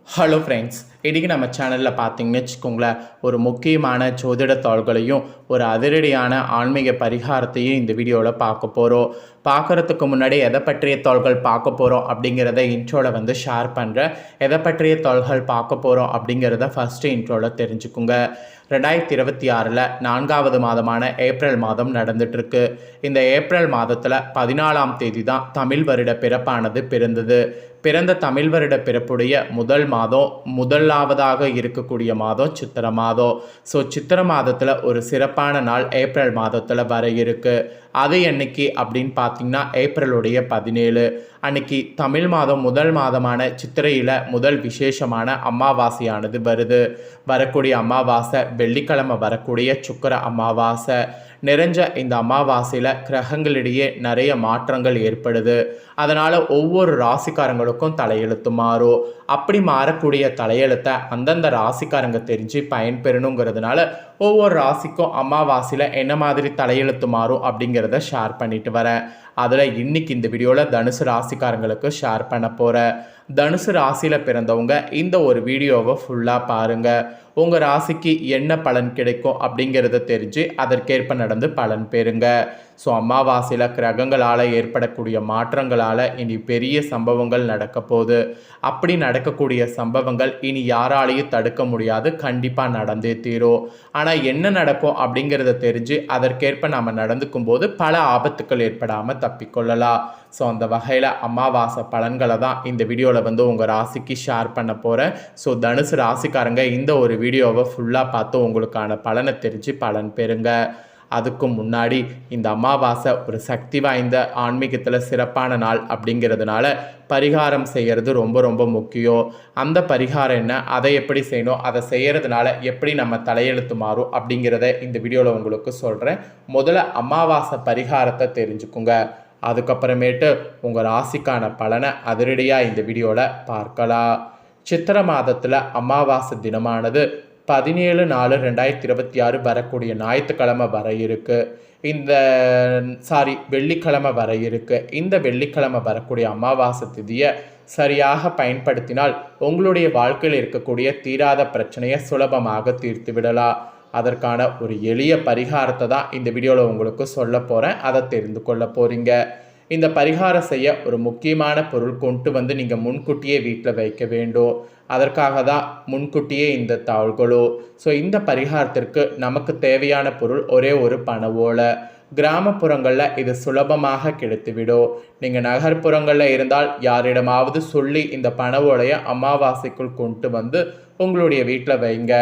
Hello friends, இன்றைக்கி நம்ம சேனலில் பார்த்தீங்கன்னு வச்சுக்கோங்களேன், ஒரு முக்கியமான ஜோதிட தாள்களையும் ஒரு அதிரடியான ஆன்மீக பரிகாரத்தையும் இந்த வீடியோவில் பார்க்க போகிறோம். பார்க்குறதுக்கு முன்னாடி எதை பற்றிய தாள்கள் பார்க்க போகிறோம் அப்படிங்கிறத இன்ட்ரோவில் ஷேர் பண்ணுறேன். எதை பற்றிய தாள்கள் பார்க்க போகிறோம் அப்படிங்கிறத ஃபஸ்ட்டு இன்ட்ரோவில் தெரிஞ்சுக்குங்க. 2026 4வது மாதமான ஏப்ரல் மாதம் நடந்துகிட்ருக்கு. இந்த ஏப்ரல் மாதத்தில் 14ஆம் தேதி தான் தமிழ் வருட பிறப்பானது பிறந்தது. பிறந்த தமிழ் வருட பிறப்புடைய முதல் மாதம், முதலாவதாக இருக்கக்கூடிய மாதம் சித்திரை மாதம். ஸோ சித்திரை மாதத்தில் ஒரு சிறப்பான நாள் ஏப்ரல் மாதத்தில் வர இருக்குது. அது என்னைக்கு அப்படின்னு பார்த்தீங்கன்னா ஏப்ரலுடைய 17 அன்னைக்கு தமிழ் மாதம் முதல் மாதமான சித்திரையில் முதல் விசேஷமான அமாவாசையானது வருது. வரக்கூடிய அமாவாசை வெள்ளிக்கிழமை வரக்கூடிய சுக்கிர அமாவாசை. நிறைஞ்ச இந்த அமாவாசையில் கிரகங்களிடையே நிறைய மாற்றங்கள் ஏற்படுது. அதனால் ஒவ்வொரு ராசிக்காரங்களுக்கும் தலையெழுத்து மாறும். அப்படி மாறக்கூடிய தலையெழுத்தை அந்தந்த ராசிக்காரங்க தெரிஞ்சு பயன்பெறணுங்கிறதுனால ஒவ்வொரு ராசிக்கும் அமாவாசையில் என்ன மாதிரி தலையெழுத்து மாறும் அப்படிங்கிறத ஷேர் பண்ணிட்டு வரேன். அதில் இன்றைக்கி இந்த வீடியோவில் தனுசு ராசிக்காரங்களுக்கு ஷேர் பண்ண போகிறேன். தனுசு ராசியில் பிறந்தவங்க இந்த ஒரு வீடியோவை ஃபுல்லாக பாருங்கள். உங்கள் ராசிக்கு என்ன பலன் கிடைக்கும் அப்படிங்கிறத தெரிஞ்சு அதற்கேற்ப நடந்து பலன் பெறுங்க. ஸோ அமாவாசையில் கிரகங்களால் ஏற்படக்கூடிய மாற்றங்களால் இனி பெரிய சம்பவங்கள் நடக்க போகுது. அப்படி நடக்கக்கூடிய சம்பவங்கள் இனி யாராலையும் தடுக்க முடியாது, கண்டிப்பாக நடந்தே தீரும். ஆனால் என்ன நடக்கும் அப்படிங்கிறத தெரிஞ்சு அதற்கேற்ப நாம் நடந்துக்கும் போது பல ஆபத்துக்கள் ஏற்படாமல் தப்பிக்கொள்ளலாம். ஸோ அந்த வகையில் அமாவாசை பலன்களை தான் இந்த வீடியோவில் உங்கள் ராசிக்கு ஷேர் பண்ண போகிறேன். ஸோ தனுசு ராசிக்காரங்க இந்த ஒரு வீடியோவை ஃபுல்லாக பார்த்து உங்களுக்கான பலனை தெரிஞ்சு பலன் பெறுங்க. அதுக்கு முன்னாடி இந்த அமாவாசை ஒரு சக்தி வாய்ந்த ஆன்மீகத்தில் சிறப்பான நாள் அப்படிங்கிறதுனால பரிகாரம் செய்கிறது ரொம்ப ரொம்ப முக்கியம். அந்த பரிகாரம் என்ன, அதை எப்படி செய்யணும், அதை செய்கிறதுனால எப்படி நம்ம தலையெழுத்து மாறும் அப்படிங்கிறத இந்த வீடியோவில் உங்களுக்கு சொல்கிறேன். முதல்ல அமாவாசை பரிகாரத்தை தெரிஞ்சுக்குங்க. அதுக்கப்புறமேட்டு உங்கள் ராசிக்கான பலனை அதிரடியாக இந்த வீடியோவில் பார்க்கலாம். சித்திரை மாதத்தில் அமாவாசை தினமானது 17/4/2026 வரக்கூடிய ஞாயிற்றுக்கிழமை வர இருக்கு. வெள்ளிக்கிழமை வர இருக்கு. இந்த வெள்ளிக்கிழமை வரக்கூடிய அமாவாசை திதியை சரியாக பயன்படுத்தினால் உங்களுடைய வாழ்க்கையில் இருக்கக்கூடிய தீராத பிரச்சனையை சுலபமாக தீர்த்து விடலாம். அதற்கான ஒரு எளிய பரிகாரத்தை தான் இந்த வீடியோவில் உங்களுக்கு சொல்ல போகிறேன். அதை தெரிந்து கொள்ள போகிறீங்க. இந்த பரிகாரம் செய்ய ஒரு முக்கியமான பொருள் கொண்டு நீங்கள் முன்கூட்டியே வீட்டில் வைக்க வேண்டும். அதற்காக தான் முன்கூட்டியே இந்த தாள்களோ. ஸோ இந்த பரிகாரத்திற்கு நமக்கு தேவையான பொருள் ஒரே ஒரு பனை ஓலை. கிராமப்புறங்களில் இது சுலபமாக கிடைத்துவிடும். நீங்கள் நகர்ப்புறங்களில் இருந்தால் யாரிடமாவது சொல்லி இந்த பனை ஓலையை அமாவாசைக்குள் கொண்டு உங்களுடைய வீட்டில் வைங்க.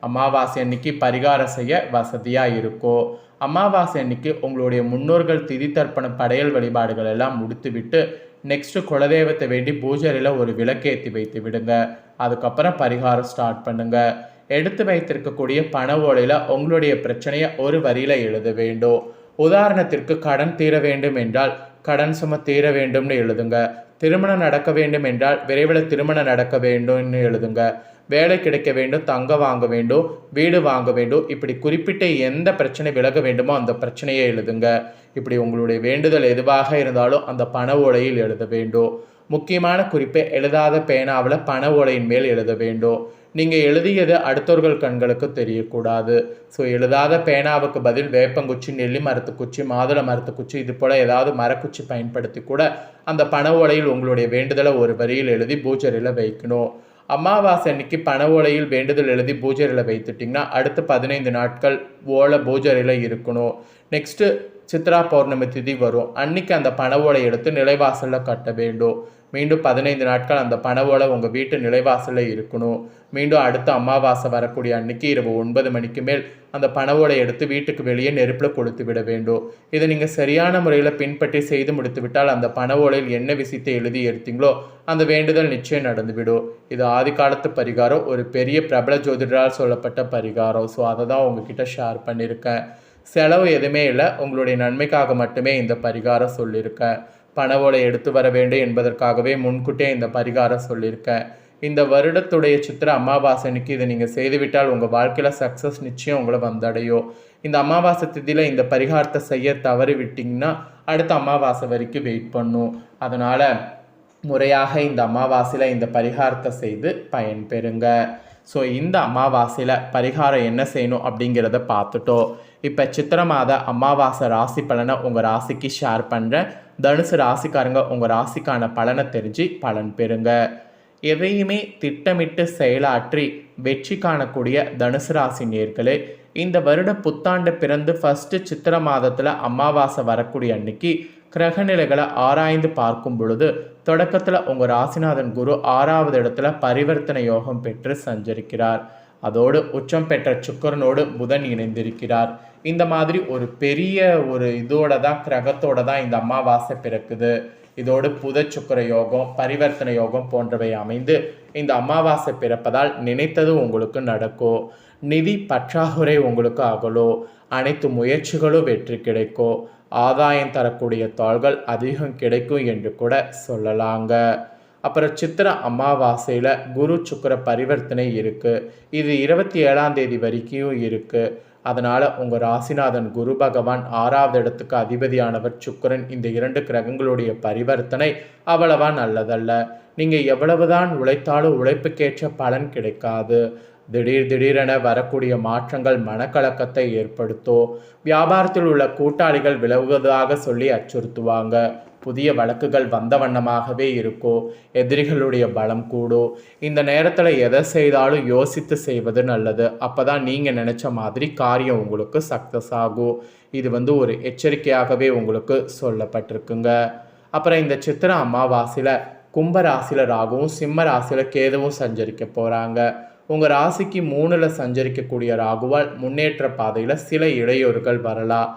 அமாவாசை அன்னைக்கு பரிகாரம் செய்ய வசதியாக இருக்கும். அமாவாசை அன்னைக்கு உங்களுடைய முன்னோர்கள் திதி தர்ப்பண படையல் வழிபாடுகள் எல்லாம் முடித்துவிட்டு நெக்ஸ்ட்டு குலதெய்வத்தை வேண்டி பூஜையில் ஒரு விளக்கேற்றி வைத்து விடுங்க. அதுக்கப்புறம் பரிகாரம் ஸ்டார்ட் பண்ணுங்க. எடுத்து வைத்திருக்கக்கூடிய பண ஓலையில் உங்களுடைய பிரச்சனையை ஒரு வரியில் எழுத வேண்டும். உதாரணத்திற்கு கடன் தீர வேண்டும் என்றால் கடன் சும தீர வேண்டும்னு எழுதுங்க. திருமணம் நடக்க வேண்டும் என்றால் விரைவில் திருமணம் நடக்க வேண்டும்னு எழுதுங்க. வேலை கிடைக்க வேண்டும், தங்க வாங்க வேண்டும், வீடு வாங்க வேண்டும், இப்படி குறிப்பிட்ட எந்த பிரச்சனை விலக வேண்டுமோ அந்த பிரச்சனையை எழுதுங்க. இப்படி உங்களுடைய வேண்டுதல் எதுவாக இருந்தாலும் அந்த பண ஓலையில் எழுத வேண்டும். முக்கியமான குறிப்பை எழுதாத பேனாவில் பண ஓலையின் மேல் எழுத வேண்டும். நீங்கள் எழுதியது அடுத்தவர்கள் கண்களுக்கு தெரியக்கூடாது. ஸோ எழுதாத பேனாவுக்கு பதில் வேப்பங்குச்சி, நெல்லி மரத்துக்குச்சி, மாதுளை மரத்துக்குச்சி, இது போல் ஏதாவது மரக்குச்சி பயன்படுத்தி கூட அந்த பண ஓலையில் உங்களுடைய வேண்டுதலை ஒரு வரியில் எழுதி பூஜையில் வைக்கணும். அமாவாசை அன்னைக்கு பண ஓலையில் வேண்டுதல் எழுதி பூஜையில் வைத்துட்டிங்கன்னா அடுத்து 15 நாட்கள் ஓலை பூஜையில் இருக்கணும். நெக்ஸ்ட்டு சித்ரா பௌர்ணமி திதி வரும். அன்னைக்கு அந்த பண ஓலை எடுத்து நிலைவாசலில் கட்ட வேண்டும். மீண்டும் 15 நாட்கள் அந்த பண ஓலை உங்கள் வீட்டு நிலைவாசலில் இருக்கணும். மீண்டும் அடுத்த அமாவாசை வரக்கூடிய அன்னைக்கு இரவு 9 மணிக்கு மேல் அந்த பண ஓலை எடுத்து வீட்டுக்கு வெளியே நெருப்பில் கொளுத்து விட வேண்டும். இதை நீங்கள் சரியான முறையில் பின்பற்றி செய்து முடித்து விட்டால் அந்த பண ஓலையில் என்ன விஷயத்தை எழுதி எடுத்தீங்களோ அந்த வேண்டுதல் நிச்சயம் நடந்துவிடும். இது ஆதி காலத்து பரிகாரம், ஒரு பெரிய பிரபல ஜோதிடரால் சொல்லப்பட்ட பரிகாரம். ஸோ அதை தான் உங்ககிட்ட ஷேர் பண்ணியிருக்கேன். செலவு எதுவுமே இல்லை, உங்களுடைய நன்மைக்காக மட்டுமே இந்த பரிகாரம் சொல்லியிருக்கேன். பண ஓலை எடுத்து வர வேண்டும் என்பதற்காகவே முன்கூட்டியே இந்த பரிகாரம் சொல்லியிருக்கேன். இந்த வருடத்துடைய சித்திரை அமாவாசை அன்னைக்கு இதை நீங்கள் செய்துவிட்டால் உங்கள் வாழ்க்கையில் சக்ஸஸ் நிச்சயம் உங்களை வந்தடையும். இந்த அமாவாசை திதியில் இந்த பரிகாரத்தை செய்ய தவறி விட்டிங்கன்னா அடுத்த அமாவாசை வரைக்கும் வெயிட் பண்ணும். அதனால் முறையாக இந்த அமாவாசையில் இந்த பரிகாரத்தை செய்து பயன்பெறுங்க. ஸோ இந்த அமாவாசையில் பரிகாரம் என்ன செய்யணும் அப்படிங்கிறத பார்த்துட்டோம். இப்போ சித்திரை மாத அமாவாசை ராசி பலனை உங்கள் ராசிக்கு ஷேர் பண்ணுறேன். தனுசு ராசிக்காரங்க உங்கள் ராசிக்கான பலனை தெரிஞ்சு பலன் பெறுங்க. எதையுமே திட்டமிட்டு செயலாற்றி வெற்றி காணக்கூடிய தனுசு ராசி நேர்களே, இந்த வருட புத்தாண்டு பிறந்து ஃபஸ்ட்டு சித்திரை மாதத்தில் அமாவாசை வரக்கூடிய அன்னைக்கு கிரகநிலைகளை ஆராய்ந்து பார்க்கும் பொழுது தொடக்கத்தில் உங்கள் ராசிநாதன் குரு 6வது இடத்துல பரிவர்த்தனை யோகம் பெற்று சஞ்சரிக்கிறார். அதோடு உச்சம் பெற்ற சுக்கிரனோடு புதன் இணைந்திருக்கிறார். இந்த மாதிரி ஒரு பெரிய இதோட தான் கிரகத்தோட தான் இந்த அமாவாசை பிறக்குது. இதோடு புத சுக்கிர யோகம், பரிவர்த்தனை யோகம் போன்றவை அமைந்து இந்த அமாவாசை பிறப்பதால் நினைத்தது உங்களுக்கு நடக்கும். நிதி பற்றாக்குறை உங்களுக்கு அகலும். அனைத்து முயற்சிகளும் வெற்றி கிடைக்கும். ஆதாயம் தரக்கூடிய தாள்கள் அதிகம் கிடைக்கும் என்று கூட சொல்லலாங்க. அப்புறம் சித்திரை அமாவாசையில் குரு சுக்கிர பரிவர்த்தனை இருக்குது. இது 27ஆம் தேதி வரைக்கும் இருக்குது. அதனால் உங்கள் ராசிநாதன் குரு பகவான் 6வது இடத்துக்கு அதிபதியானவர் சுக்கிரன், இந்த 2 கிரகங்களுடைய பரிவர்த்தனை அவ்வளவா நல்லதல்ல. நீங்கள் எவ்வளவுதான் உழைத்தாலும் உழைப்புக்கேற்ற பலன் கிடைக்காது. திடீரென வரக்கூடிய மாற்றங்கள் மனக்கலக்கத்தை ஏற்படுத்தும். வியாபாரத்தில் உள்ள கூட்டாளிகள் விலகுவதாக சொல்லி அச்சுறுத்துவாங்க. புதிய வழக்குகள் வந்த வண்ணமாகவே இருக்கும். எதிரிகளுடைய பலம் கூடும். இந்த நேரத்தில் எதை செய்தாலும் யோசித்து செய்வது நல்லது. அப்போ தான் நீங்கள் நினச்ச மாதிரி காரியம் உங்களுக்கு சக்ஸஸ் ஆகும். இது ஒரு எச்சரிக்கையாகவே உங்களுக்கு சொல்லப்பட்டிருக்குங்க. அப்புறம் இந்த சித்திரை அமாவாசையில் கும்ப ராசியில் ராகுவும் சிம்ம ராசியில் கேதுவும் சஞ்சரிக்க போகிறாங்க. உங்கள் ராசிக்கு 3ல் சஞ்சரிக்கக்கூடிய ராகுவால் முன்னேற்ற பாதையில் சில இடையூறுகள் வரலாம்.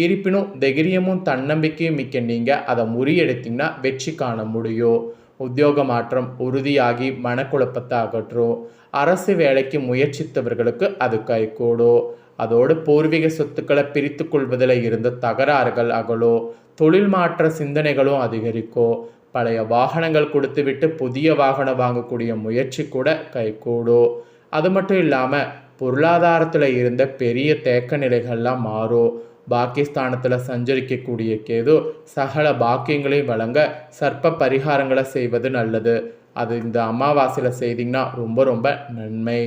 இருப்பினும் தைரியமும் தன்னம்பிக்கையும் மிக்க நீங்கள் அதை முறியெடுத்தீங்கன்னா வெற்றி காண முடியும். உத்தியோக மாற்றம் உறுதியாகி மனக்குழப்பத்தை அகற்றும். அரசு வேலைக்கு முயற்சித்தவர்களுக்கு அது கைகூடும். அதோடு பூர்வீக சொத்துக்களை பிரித்து கொள்வதில் இருந்த தகராறுகள் அகலும். தொழில் மாற்ற சிந்தனைகளும் அதிகரிக்கும். பழைய வாகனங்கள் கொடுத்துவிட்டு புதிய வாகனம் வாங்கக்கூடிய முயற்சி கூட கைகூடும். அது மட்டும் இல்லாமல் பொருளாதாரத்தில் இருந்த பெரிய தேக்க நிலைகள்லாம் மாறும். பாக்கியஸ்தானத்தில் சஞ்சரிக்கக்கூடிய கேது சகல பாக்கியங்களையும் வழங்க சர்ப்ப பரிகாரங்களை செய்வது நல்லது. அது இந்த அமாவாசையில் செய்திங்கன்னா ரொம்ப நன்மை.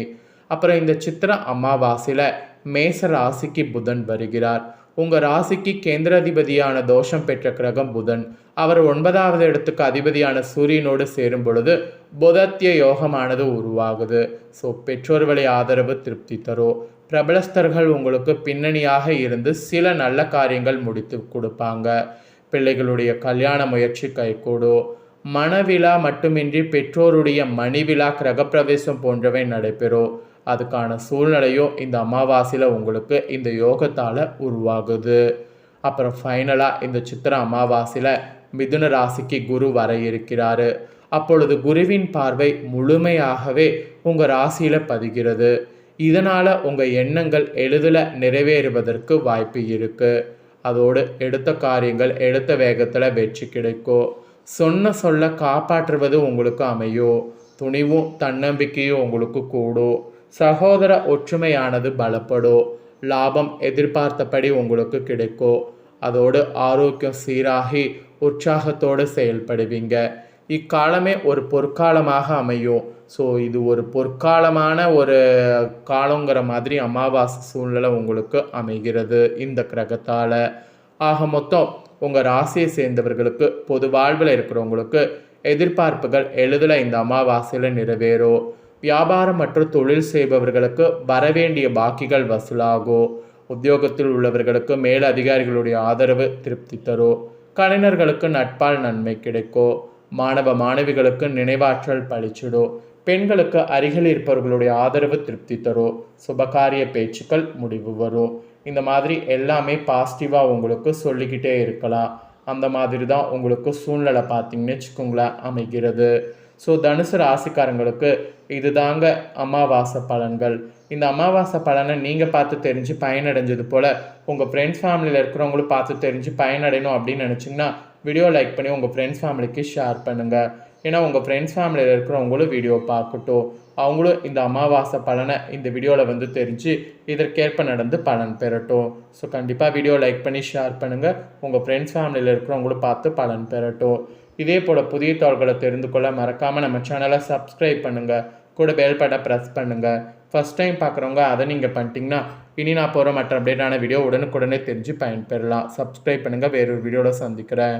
அப்புறம் இந்த சித்திரை அமாவாசையில் மேச ராசிக்கு புதன் வருகிறார். உங்கள் ராசிக்கு கேந்திராதிபதியான தோஷம் பெற்ற கிரகம் புதன். அவர் 9வது இடத்துக்கு அதிபதியான சூரியனோடு சேரும் பொழுது புதத்திய யோகமானது உருவாகுது. ஸோ பெற்றோர் வழி ஆதரவு திருப்தி தரும். பிரபலஸ்தர்கள் உங்களுக்கு பின்னணியாக இருந்து சில நல்ல காரியங்கள் முடித்து கொடுப்பாங்க. பிள்ளைகளுடைய கல்யாண முயற்சி கைகூடும். மணவிழா மட்டுமின்றி பெற்றோருடைய மணிவிழா, கிரகப்பிரவேசம் போன்றவை நடைபெறும். அதுக்கான சூழ்நிலையும் இந்த அமாவாசையில் உங்களுக்கு இந்த யோகத்தால் உருவாகுது. அப்புறம் ஃபைனலாக இந்த சித்திரை அமாவாசையில் மிதுன ராசிக்கு குரு வர இருக்கிறாரு. அப்பொழுது குருவின் பார்வை முழுமையாகவே உங்கள் ராசியில் பதிகிறது. இதனால் உங்கள் எண்ணங்கள் எளிதில் நிறைவேறுவதற்கு வாய்ப்பு இருக்குது. அதோடு எடுத்த காரியங்கள் எடுத்த வேகத்தில் வெற்றி கிடைக்கும். சொன்ன சொல்ல காப்பாற்றுவது உங்களுக்கு அமையும். துணிவும் தன்னம்பிக்கையும் உங்களுக்கு கூடும். சகோதர ஒற்றுமையானது பலப்படும். லாபம் எதிர்பார்த்தபடி உங்களுக்கு கிடைக்கும். அதோடு ஆரோக்கியம் சீராகி உற்சாகத்தோடு செயல்படுவீங்க. இக்காலமே ஒரு பொற்காலமாக அமையும். ஸோ இது ஒரு பொற்காலமான ஒரு காலங்கிற மாதிரி அமாவாசை சூழ்நிலை உங்களுக்கு அமைகிறது இந்த கிரகத்தால். ஆக மொத்தம் உங்கள் ராசியை சேர்ந்தவர்களுக்கு, பொது வாழ்வில் இருக்கிறவங்களுக்கு எதிர்பார்ப்புகள் எளிதில் இந்த அமாவாசையில் நிறைவேறும். வியாபாரம் மற்றும் தொழில் செய்பவர்களுக்கு வரவேண்டிய பாக்கிகள் வசூலாகும். உத்தியோகத்தில் உள்ளவர்களுக்கு மேல் அதிகாரிகளுடைய ஆதரவு திருப்தி தரும். கலைஞர்களுக்கு நட்பால் நன்மை கிடைக்கும். மாணவ மாணவிகளுக்கு நினைவாற்றல் பளிச்சிடும். பெண்களுக்கு அருகில் இருப்பவர்களுடைய ஆதரவு திருப்தி தரும். சுபகாரிய பேச்சுக்கள் முடிவு வரும். இந்த மாதிரி எல்லாமே பாசிட்டிவாக உங்களுக்கு சொல்லிக்கிட்டே இருக்கலாம். அந்த மாதிரி தான் உங்களுக்கு சூழ்நிலை பார்த்தீங்கன்னு வச்சுக்கோங்களேன் அமைகிறது. ஸோ தனுசு ராசிக்காரங்களுக்கு இதுதாங்க அமாவாசை பலன்கள். இந்த அமாவாசை பலனை நீங்கள் பார்த்து தெரிஞ்சு பயனடைஞ்சது போல் உங்கள் ஃப்ரெண்ட்ஸ் ஃபேமிலியில் இருக்கிறவங்களும் பார்த்து தெரிஞ்சு பயனடையணும் அப்படின்னு நினச்சிங்கன்னா வீடியோ லைக் பண்ணி உங்கள் ஃப்ரெண்ட்ஸ் ஃபேமிலிக்கு ஷேர் பண்ணுங்கள். ஏன்னா உங்கள் ஃப்ரெண்ட்ஸ் ஃபேமிலியில் இருக்கிறவங்களும் வீடியோ பார்க்கட்டும். அவங்களும் இந்த அமாவாசை பலனை இந்த வீடியோவில் தெரிஞ்சு இதற்கேற்ப நடந்து பலன் பெறட்டும். ஸோ கண்டிப்பாக வீடியோ லைக் பண்ணி ஷேர் பண்ணுங்கள். உங்கள் ஃப்ரெண்ட்ஸ் ஃபேமிலியில் இருக்கிறவங்களும் பார்த்து பலன் பெறட்டும். இதே போல் புதிய தகவல்களை தெரிந்து கொள்ள மறக்காமல் நம்ம சேனலை சப்ஸ்கிரைப் பண்ணுங்கள். கூட பெல் பட்டனை ப்ரெஸ் பண்ணுங்கள். ஃபஸ்ட் டைம் பார்க்குறவங்க அதை நீங்கள் பண்ணிட்டீங்கன்னா இனி நான் போகிற மற்ற அப்டேட்டான வீடியோ உடனுக்குடனே தெரிஞ்சு பயன்பெறலாம். சப்ஸ்கிரைப் பண்ணுங்கள். வேறொரு வீடியோவில் சந்திக்கிறேன்.